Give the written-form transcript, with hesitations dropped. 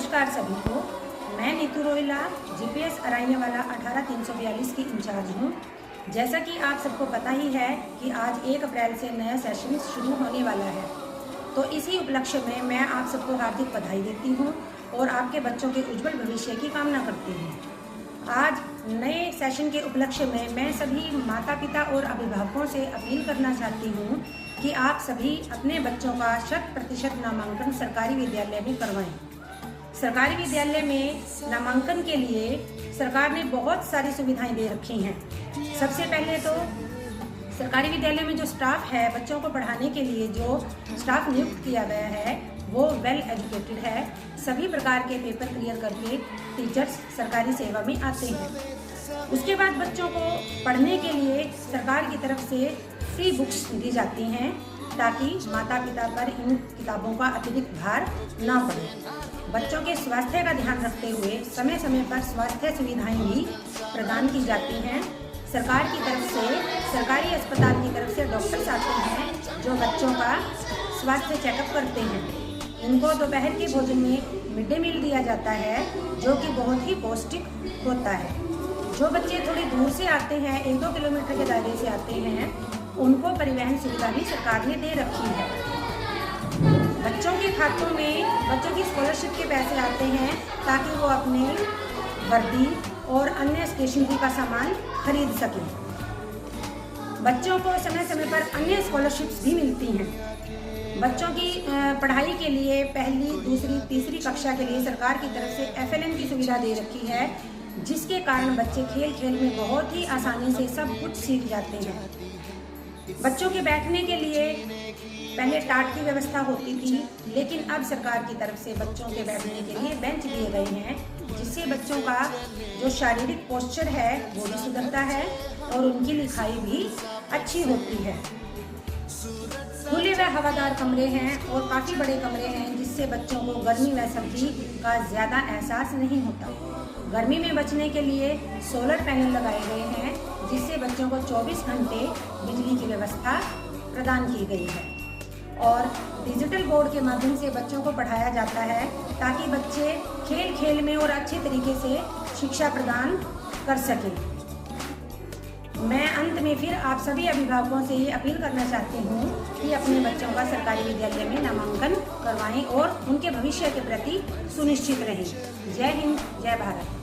नमस्कार सभी को। मैं नीतू रोहिला जीपीएस अराइयावाला 18342 की इंचार्ज हूँ। जैसा कि आप सबको पता ही है कि आज 1 अप्रैल से नया सेशन शुरू होने वाला है, तो इसी उपलक्ष्य में मैं आप सबको हार्दिक बधाई देती हूँ और आपके बच्चों के उज्जवल भविष्य की कामना करती हूँ। आज नए सेशन के उपलक्ष्य में मैं सभी माता पिता और अभिभावकों से अपील करना चाहती हूँ कि आप सभी अपने बच्चों का 100% नामांकन सरकारी विद्यालय में करवाएं। सरकारी विद्यालय में नामांकन के लिए सरकार ने बहुत सारी सुविधाएं दे रखी हैं। सबसे पहले तो सरकारी विद्यालय में जो स्टाफ है, बच्चों को पढ़ाने के लिए जो स्टाफ नियुक्त किया गया है वो वेल एजुकेटेड है। सभी प्रकार के पेपर क्लियर करके टीचर्स सरकारी सेवा में आते हैं। उसके बाद बच्चों को पढ़ने के लिए सरकार की तरफ से फ्री बुक्स दी जाती हैं ताकि माता पिता पर इन किताबों का अतिरिक्त भार ना पड़े। बच्चों के स्वास्थ्य का ध्यान रखते हुए समय समय पर स्वास्थ्य सुविधाएं भी प्रदान की जाती हैं। सरकार की तरफ से, सरकारी अस्पताल की तरफ से डॉक्टर्स आते हैं जो बच्चों का स्वास्थ्य चेकअप करते हैं। इनको दोपहर के भोजन में मिड डे मील दिया जाता है जो कि बहुत ही पौष्टिक होता है। जो बच्चे थोड़ी दूर से आते हैं, 1-2 किलोमीटर के दायरे से आते हैं, उनको परिवहन सुविधा भी सरकार ने दे रखी है। बच्चों के खातों में बच्चों की स्कॉलरशिप के पैसे आते हैं ताकि वो अपने वर्दी और अन्य स्टेशनरी का सामान खरीद सकें। बच्चों को समय समय पर अन्य स्कॉलरशिप्स भी मिलती हैं। बच्चों की पढ़ाई के लिए पहली, दूसरी, तीसरी कक्षा के लिए सरकार की तरफ से FLN की सुविधा दे रखी है, जिसके कारण बच्चे खेल खेल में बहुत ही आसानी से सब कुछ सीख जाते हैं। बच्चों के बैठने के लिए पहले टाट की व्यवस्था होती थी, लेकिन अब सरकार की तरफ से बच्चों के बैठने के लिए बेंच दिए गए हैं, जिससे बच्चों का जो शारीरिक पोस्चर है वो भी सुधरता है और उनकी लिखाई भी अच्छी होती है। खुले व हवादार कमरे हैं और काफ़ी बड़े कमरे हैं, जिससे बच्चों को गर्मी व सर्दी का ज़्यादा एहसास नहीं होता। गर्मी में बचने के लिए सोलर पैनल लगाए गए हैं, जिससे बच्चों को 24 घंटे बिजली की व्यवस्था प्रदान की गई है। और डिजिटल बोर्ड के माध्यम से बच्चों को पढ़ाया जाता है ताकि बच्चे खेल खेल में और अच्छे तरीके से शिक्षा प्रदान कर सकें। मैं अंत में फिर आप सभी अभिभावकों से ये अपील करना चाहती हूँ कि अपने बच्चों का सरकारी विद्यालय में नामांकन करवाएं और उनके भविष्य के प्रति सुनिश्चित रहें। जय हिंद, जय भारत।